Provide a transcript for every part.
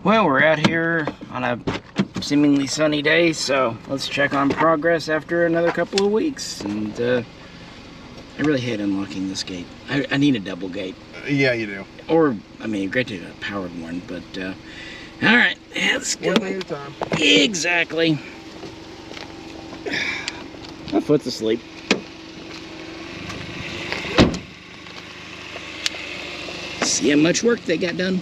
Well, we're out here on a seemingly sunny day, so let's check on progress after another couple of weeks. And I really hate unlocking this gate. I need a double gate. Yeah, you do. Or, I mean, great to have a powered one, but all right, let's go. One thing at a time. Exactly. My foot's asleep. See how much work they got done.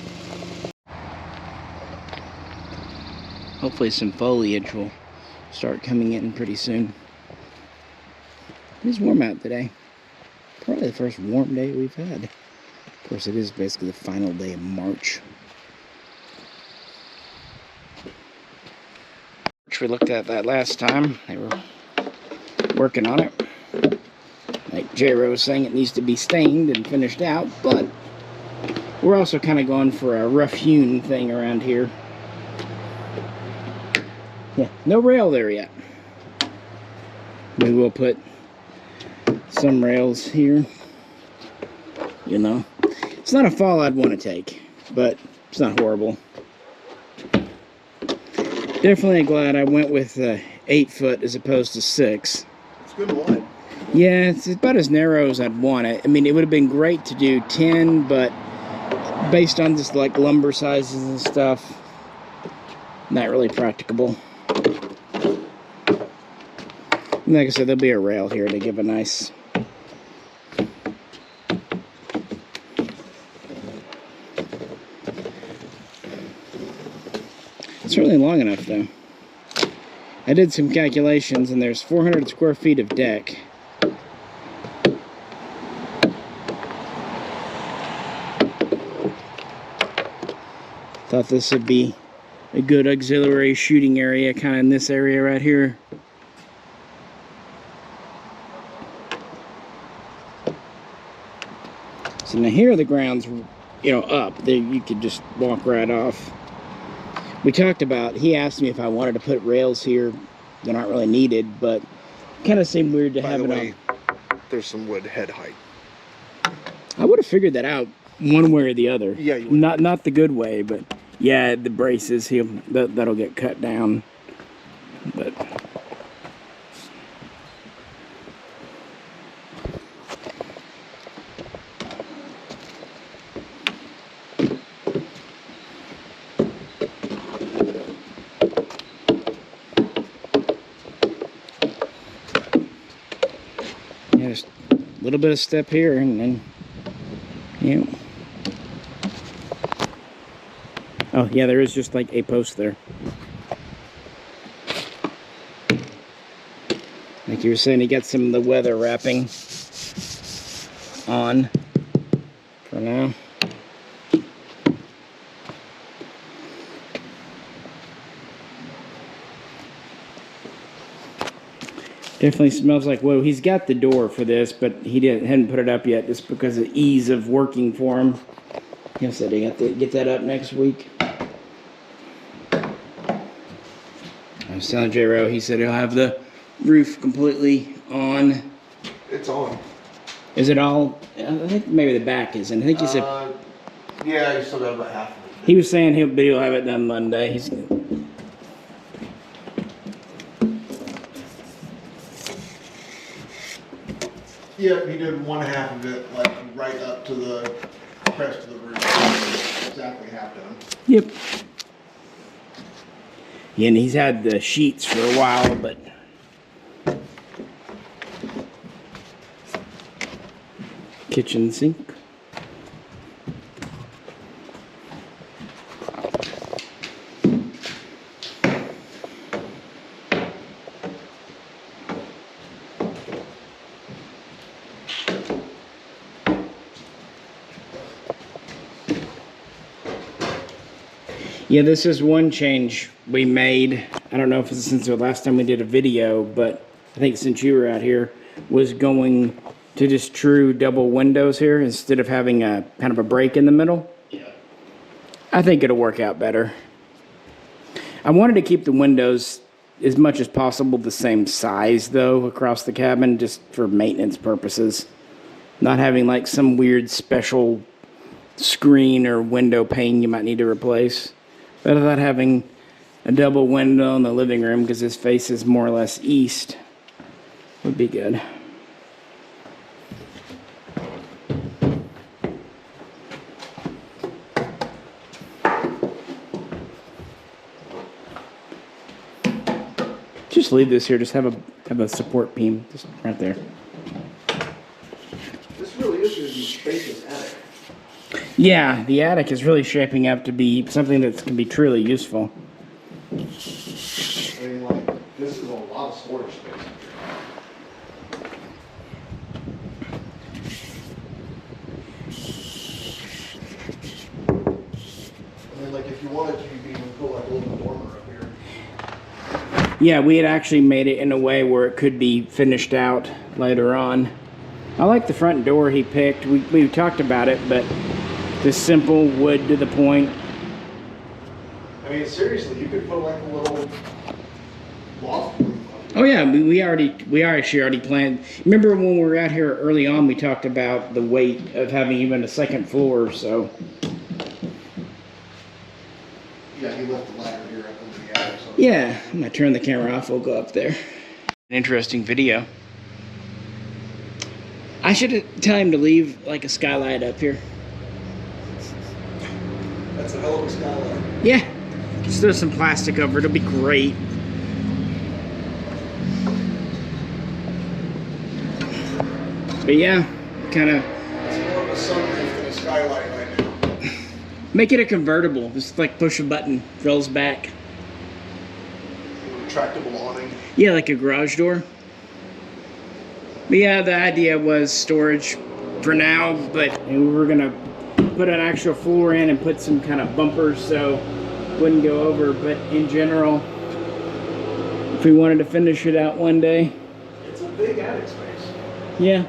Hopefully some foliage will start coming in pretty soon. It's warm out today. Probably the first warm day we've had. Of course, it is basically the final day of March. Which we looked at that last time. They were working on it. Like J-Ro was saying, it needs to be stained and finished out, but we're also kind of going for a rough-hewn thing around here. Yeah, no rail there yet. We will put some rails here. You know, it's not a fall I'd want to take, but it's not horrible. Definitely glad I went with 8 foot as opposed to 6. It's good and wide. Yeah, it's about as narrow as I'd want it. I mean, it would have been great to do 10, but based on just like lumber sizes and stuff, not really practicable. And like I said, there'll be a rail here to give a nice it's certainly long enough though. I did some calculations and there's 400 square feet of deck. Thought this would be a good auxiliary shooting area, kind of in this area right here. So now here the ground's, you know, up. There you could just walk right off. We talked about, he asked me if I wanted to put rails here. They're not really needed, but kind of seemed weird to have it on. There's some wood head height. I would have figured that out one way or the other. Yeah, you would. Not the good way, but yeah, the braces, that'll get cut down. But yeah, just a little bit of step here, and then yeah. Oh yeah, there is just like a post there. Like you were saying, you got some of the weather wrapping on for now. Definitely smells like wood. He's got the door for this, but he hadn't put it up yet just because of ease of working for him. He said he got to get that up next week. I was telling J-Ro, he said he'll have the roof completely on. It's on. Is it all? I think maybe the back isn't. I think he said. Yeah, you still got about half of it. He was saying he'll have it done Monday. He's. Yeah, he did 1/2 of it, like right up to the crest of the roof. Exactly half done. Yep. Yeah, and he's had the sheets for a while, but kitchen sink. Yeah, this is one change we made. I don't know if it's since the last time we did a video, but I think since you were out here, was going to just true double windows here instead of having a kind of a break in the middle. Yeah. I think it'll work out better. I wanted to keep the windows as much as possible the same size though across the cabin, just for maintenance purposes. Not having like some weird special screen or window pane you might need to replace. But I thought having a double window in the living room, because this faces more or less east, would be good. Just leave this here. Just have a support beam just right there. This really is going to be spacious attic. Yeah, the attic is really shaping up to be something that can be truly useful. I mean, like, this is a lot of storage space. I mean, like, if you wanted to, you could even put like a little dormer up here. Yeah, we had actually made it in a way where it could be finished out later on. I like the front door he picked. We talked about it, but just simple wood to the point. I mean, seriously, you could put like a little loft room up here. Oh yeah, we actually already planned. Remember when we were out here early on, we talked about the weight of having even a second floor, so. Yeah, he left the ladder here up under the attic. So. Yeah, I'm gonna turn the camera off, we'll go up there. An interesting video. I should tell him to leave like a skylight up here. That's a hell of a skylight. Yeah, just throw some plastic over it, it'll be great. But yeah, kind of. It's more of a sunroof than a skylight right now. Make it a convertible, just like push a button, rolls back. An retractable awning. Yeah, like a garage door. But yeah, the idea was storage for now, but we were gonna put an actual floor in and put some kind of bumpers so it wouldn't go over. But in general, if we wanted to finish it out one day. It's a big attic space. Yeah.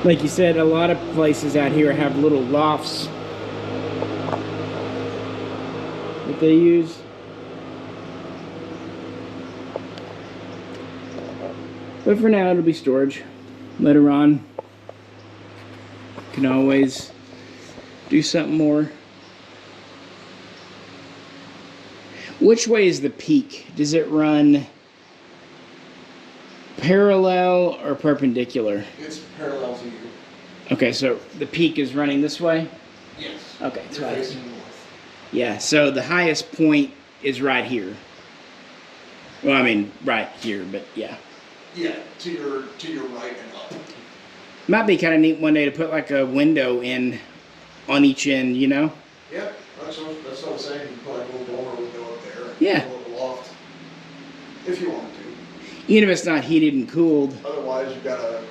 Like you said, a lot of places out here have little lofts that they use. But for now, it'll be storage. Later on, can always do something more. Which way is the peak? Does it run parallel or perpendicular? It's parallel to you. Okay, so the peak is running this way? Yes. Okay, that's You're right. facing north. Yeah, so the highest point is right here. Well, I mean, right here, but yeah. Yeah, to your right and up. Might be kind of neat one day to put like a window in on each end, you know? Yeah, that's what I'm saying. You put like a little dormer window up there. And Yeah. a little loft. If you want to. Even if it's not heated and cooled. Otherwise, you've got a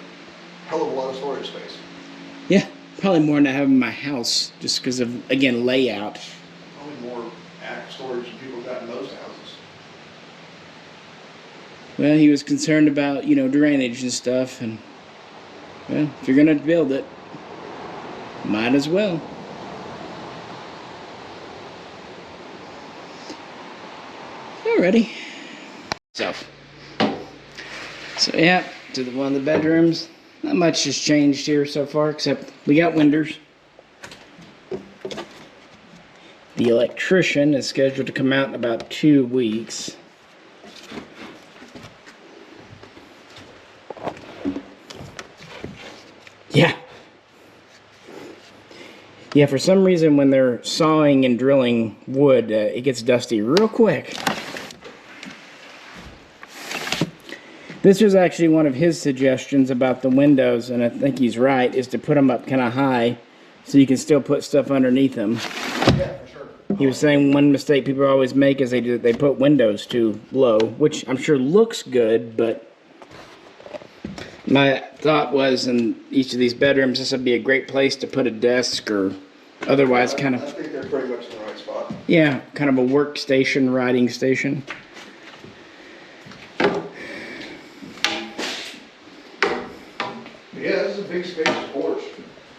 hell of a lot of storage space. Yeah, probably more than I have in my house, just because of, again, layout. Probably more attic storage than people got in most houses. Well, he was concerned about, you know, drainage and stuff, and, well, if you're gonna build it, might as well. Alrighty. So yeah, to one of the bedrooms. Not much has changed here so far, except we got windows. The electrician is scheduled to come out in about 2 weeks. Yeah. Yeah, for some reason when they're sawing and drilling wood, it gets dusty real quick. This was actually one of his suggestions about the windows, and I think he's right, is to put them up kind of high so you can still put stuff underneath them. Yeah, for sure. He was saying one mistake people always make is they put windows too low, which I'm sure looks good, but my thought was in each of these bedrooms, this would be a great place to put a desk or otherwise kind I of, think they're pretty much in the right spot. yeah, kind of a workstation, writing station. Yeah, this is a big spacious porch.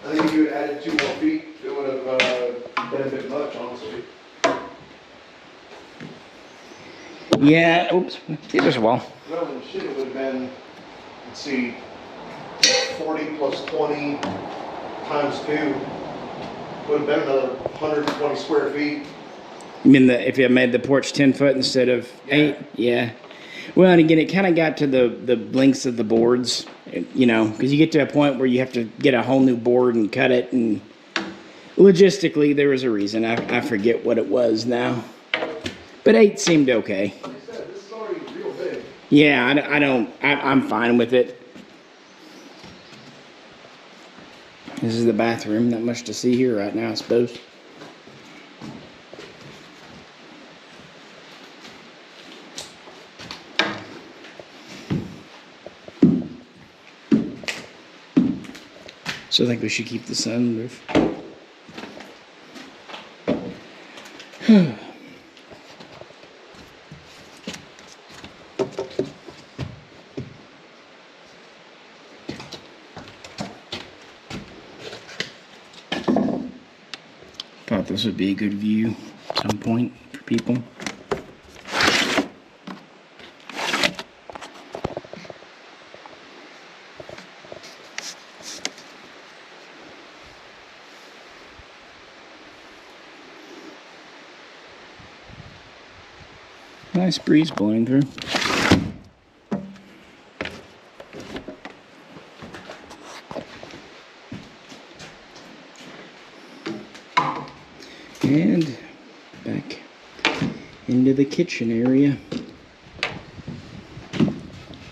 I think if you had added 2 more feet, it would have been a bit much, honestly. Yeah, oops, see, there's a wall. No, and shit, it would have been, let's see, 40 plus 20, times 2 would have been another 120 square feet. I mean, if you made the porch 10 foot instead of 8, yeah. Well, and again, it kind of got to the lengths of the boards, you know, because you get to a point where you have to get a whole new board and cut it, and logistically, there was a reason. I forget what it was now, but 8 seemed okay. Like I said, this is already real big. Yeah, I'm fine with it. This is the bathroom. Not much to see here right now, I suppose. So I think we should keep the sunroof. Thought this would be a good view at some point for people. Nice breeze blowing through. And back into the kitchen area.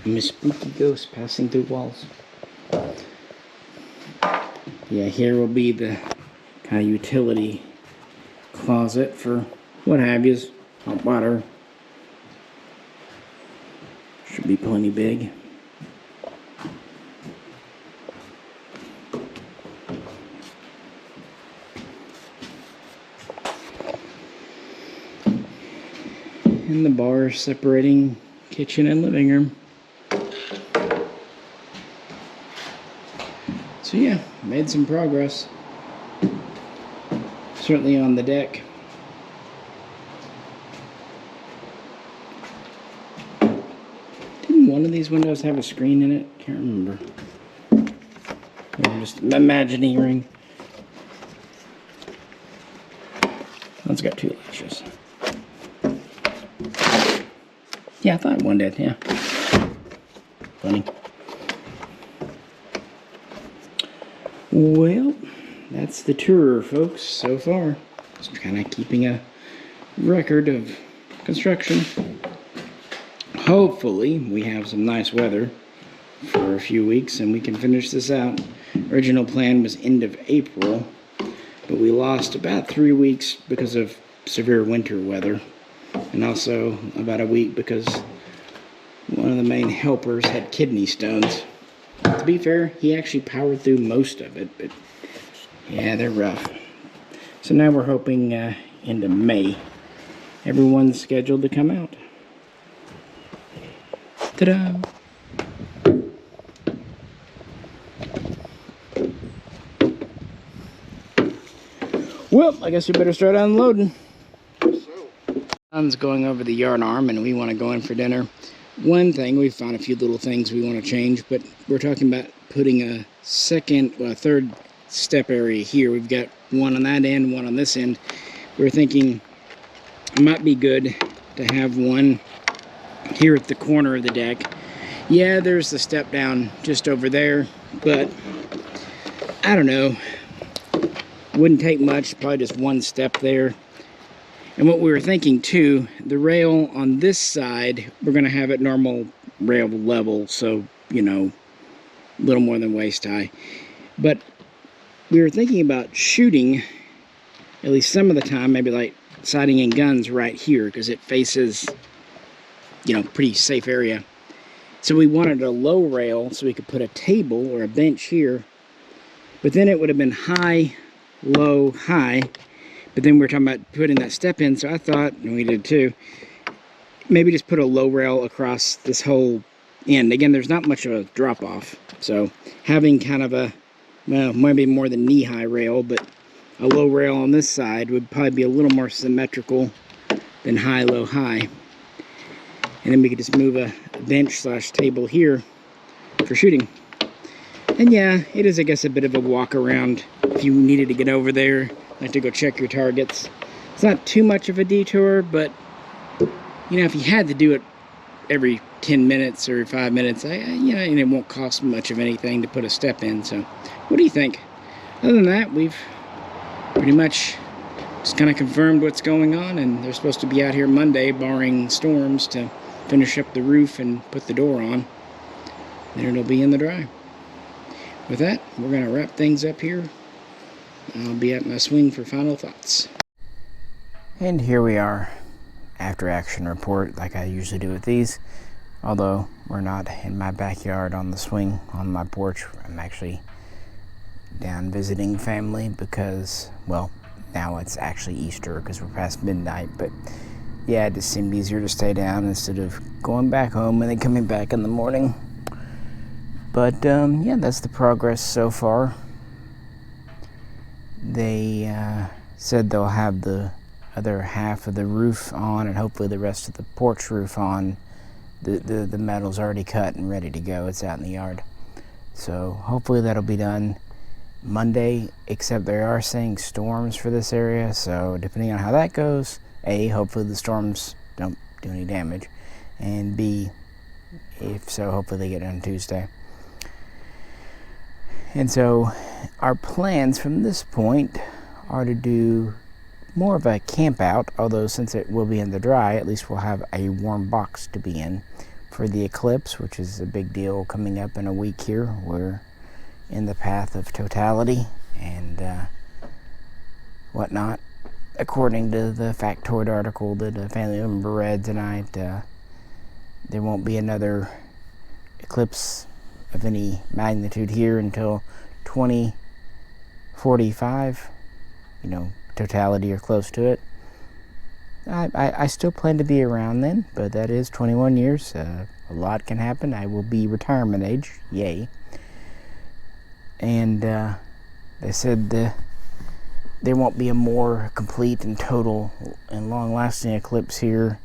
I'm a spooky ghost passing through walls. Yeah, here will be the kind of utility closet for what have yous. Hot water. Should be plenty big. And the bar separating kitchen and living room. So yeah, made some progress. Certainly on the deck. Didn't one of these windows have a screen in it? Can't remember. I'm just imagineering. One's got 2 lashes. Yeah, I thought one did, yeah. Funny. Well, that's the tour, folks, so far. Just kind of keeping a record of construction. Hopefully, we have some nice weather for a few weeks and we can finish this out. Original plan was end of April, but we lost about 3 weeks because of severe winter weather. And also about a week because one of the main helpers had kidney stones. To be fair, he actually powered through most of it, but yeah, they're rough. So now we're hoping into May, everyone's scheduled to come out. Ta-da! Well, I guess we better start unloading. Son's going over the yard arm and we want to go in for dinner. One thing, we found a few little things we want to change, but we're talking about putting a third step area here. We've got one on that end, one on this end. We're thinking it might be good to have one here at the corner of the deck. Yeah, there's the step down just over there, but I don't know. Wouldn't take much, probably just one step there. And what we were thinking too, the rail on this side, we're going to have it normal rail level, so, you know, a little more than waist high. But we were thinking about shooting, at least some of the time, maybe like sighting in guns right here, because it faces, you know, pretty safe area. So we wanted a low rail so we could put a table or a bench here, but then it would have been high, low, high. But then we were talking about putting that step in, so I thought, and we did too, maybe just put a low rail across this whole end. Again, there's not much of a drop off, so having kind of a, well, maybe more than knee-high rail, but a low rail on this side would probably be a little more symmetrical than high, low, high. And then we could just move a bench slash table here for shooting. And yeah, it is, I guess, a bit of a walk around if you needed to get over there, like to go check your targets. It's not too much of a detour, but, you know, if you had to do it every 10 minutes or 5 minutes, you know, and it won't cost much of anything to put a step in. So, what do you think? Other than that, we've pretty much just kind of confirmed what's going on, and they're supposed to be out here Monday, barring storms, to finish up the roof and put the door on. Then it'll be in the dry. With that, we're going to wrap things up here. I'll be at my swing for final thoughts. And here we are, after action report, like I usually do with these. Although we're not in my backyard on the swing on my porch. I'm actually down visiting family because, well, now it's actually Easter because we're past midnight. But yeah, it just seemed easier to stay down instead of going back home and then coming back in the morning. But yeah, that's the progress so far. They said they'll have the other half of the roof on and hopefully the rest of the porch roof on. The metal's already cut and ready to go. It's out in the yard. So hopefully that'll be done Monday, except they are saying storms for this area. So depending on how that goes, A, hopefully the storms don't do any damage. And B, if so, hopefully they get done Tuesday. And so our plans from this point are to do more of a camp out, although since it will be in the dry, at least we'll have a warm box to be in for the eclipse, which is a big deal coming up in a week here. We're in the path of totality and whatnot. According to the factoid article that a family member read tonight, there won't be another eclipse of any magnitude here until 2045, you know, totality or close to it. I still plan to be around then, but that is 21 years. A lot can happen. I will be retirement age, yay. And they said there won't be a more complete and total and long-lasting eclipse here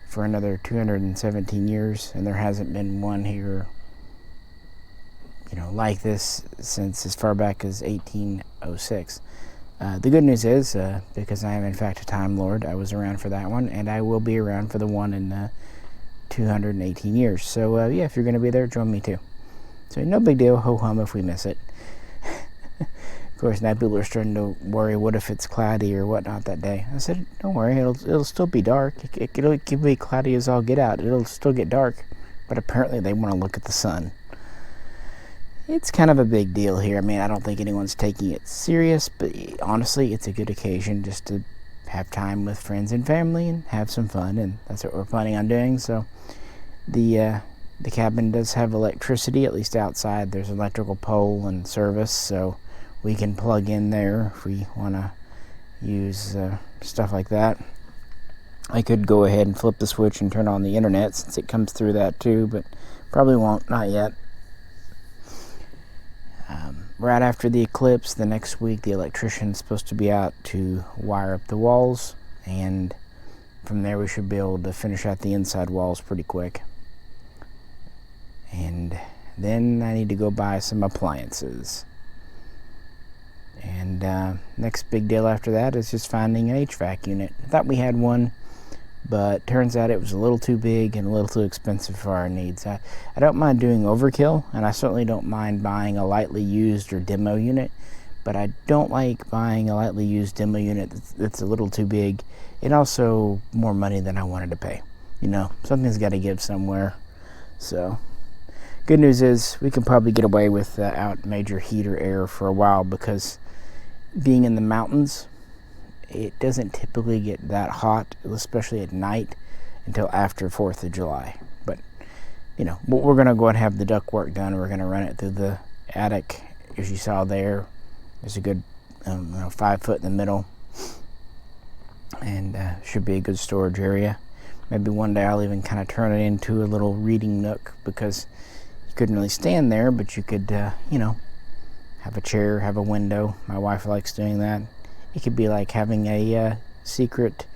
for another 217 years, and there hasn't been one here, you know, like this since as far back as 1806. The good news is, because I am in fact a Time Lord, I was around for that one, and I will be around for the one in 218 years. So yeah, if you're going to be there, join me too. So no big deal, ho-hum if we miss it. Of course, now people are starting to worry, what if it's cloudy or whatnot that day? I said, don't worry, it'll still be dark. It can be cloudy as all get out. It'll still get dark, but apparently they want to look at the sun. It's kind of a big deal here. I mean, I don't think anyone's taking it serious, but honestly, it's a good occasion just to have time with friends and family and have some fun, and that's what we're planning on doing. So the cabin does have electricity, at least outside. There's an electrical pole and service, so we can plug in there if we want to use stuff like that. I could go ahead and flip the switch and turn on the internet since it comes through that too, but probably won't, not yet. Right after the eclipse, the next week, the electrician's supposed to be out to wire up the walls, and from there we should be able to finish out the inside walls pretty quick. And then I need to go buy some appliances. And next big deal after that is just finding an HVAC unit. I thought we had one, but turns out it was a little too big and a little too expensive for our needs. I don't mind doing overkill, and I certainly don't mind buying a lightly used or demo unit, but I don't like buying a lightly used demo unit that's a little too big and also more money than I wanted to pay. You know, something's got to give somewhere. So good news is we can probably get away without major heat or air for a while, because being in the mountains, it doesn't typically get that hot, especially at night, until after 4th of July. But, you know, we're going to go and have the ductwork done. We're going to run it through the attic. As you saw there, there's a good 5 foot in the middle, and should be a good storage area. Maybe one day I'll even kind of turn it into a little reading nook, because you couldn't really stand there, but you could, have a chair, have a window. My wife likes doing that. It could be like having a secret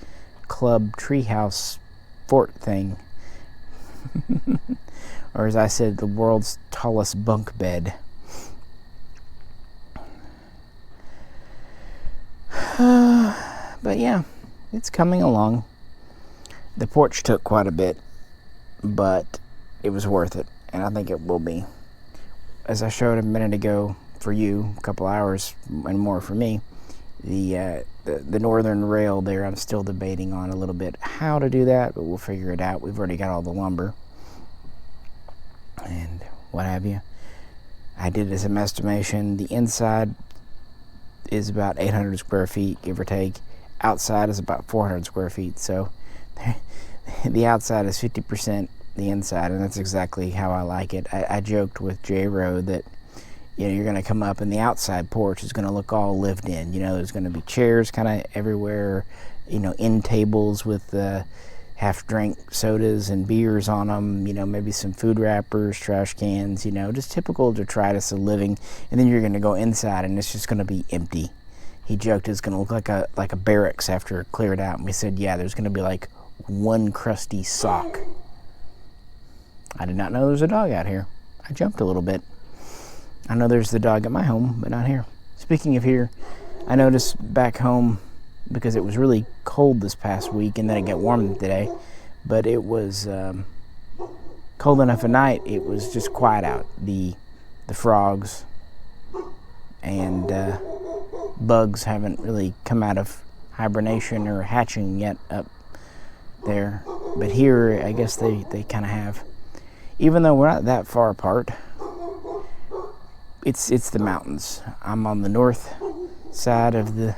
club treehouse fort thing. Or as I said, the world's tallest bunk bed. But yeah, it's coming along. The porch took quite a bit, but it was worth it, and I think it will be. As I showed a minute ago for you, a couple hours and more for me, the northern rail there, I'm still debating on a little bit how to do that, but we'll figure it out. We've already got all the lumber and what have you. I did some estimation. The inside is about 800 square feet, give or take. Outside is about 400 square feet, so the outside is 50% the inside, and that's exactly how I like it. I joked with J-Ro that, you know, you're going to come up and the outside porch is going to look all lived in. You know, there's going to be chairs kind of everywhere, you know, end tables with half-drink sodas and beers on them, you know, maybe some food wrappers, trash cans, you know, just typical detritus of living. And then you're going to go inside and it's just going to be empty. He joked it's going to look like a barracks after it cleared out. And we said, yeah, there's going to be like one crusty sock. I did not know there was a dog out here. I jumped a little bit. I know there's the dog at my home, but not here. Speaking of here, I noticed back home, because it was really cold this past week and then it got warm today, but it was cold enough at night, it was just quiet out. The frogs and bugs haven't really come out of hibernation or hatching yet up there, but here I guess they kind of have. Even though we're not that far apart, it's the mountains. I'm on the north side of the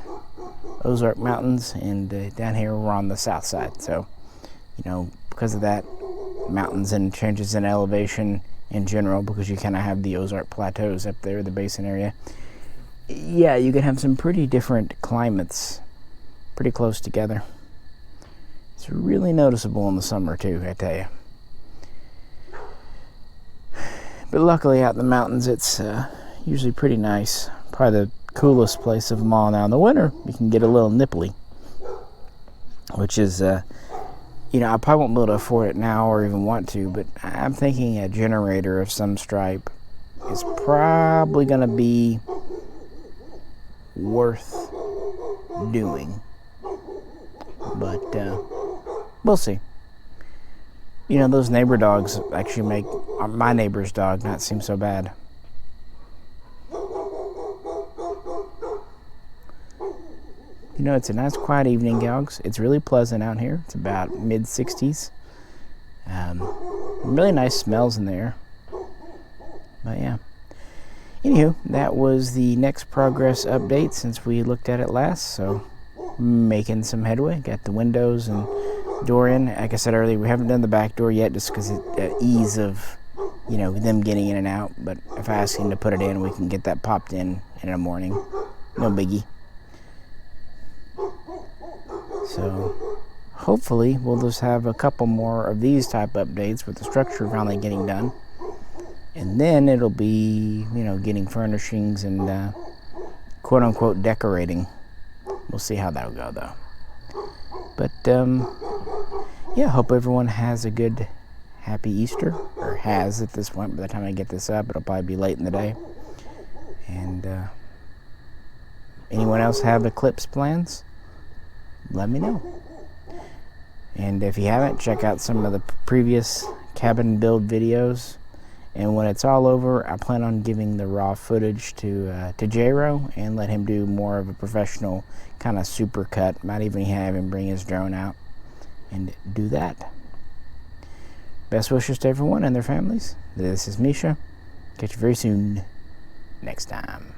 Ozark Mountains, and down here we're on the south side. So, you know, because of that, mountains and changes in elevation in general, because you kind of have the Ozark Plateaus up there, the basin area. Yeah, you can have some pretty different climates pretty close together. It's really noticeable in the summer too, I tell you. But luckily out in the mountains, it's usually pretty nice. Probably the coolest place of them all. Now in the winter, you can get a little nipply, which is, you know, I probably won't be able to afford it now or even want to, but I'm thinking a generator of some stripe is probably going to be worth doing. But we'll see. You know, those neighbor dogs actually make my neighbor's dog not seem so bad. You know, it's a nice quiet evening, dogs. It's really pleasant out here. It's about mid-60s. Really nice smells in there. But yeah. Anywho, that was the next progress update since we looked at it last. So, making some headway. Got the windows and door in. Like I said earlier, we haven't done the back door yet just because of ease of, you know, them getting in and out. But if I ask him to put it in, we can get that popped in the morning. No biggie. So hopefully we'll just have a couple more of these type updates with the structure finally getting done. And then it'll be, you know, getting furnishings and quote unquote decorating. We'll see how that'll go though. But yeah, hope everyone has a good, happy Easter, or has at this point. By the time I get this up, it'll probably be late in the day. And anyone else have eclipse plans? Let me know. And if you haven't, check out some of the previous cabin build videos. And when it's all over, I plan on giving the raw footage to J-Ro and let him do more of a professional kind of super cut. Might even have him bring his drone out and do that. Best wishes to everyone and their families. This is Misha. Catch you very soon next time.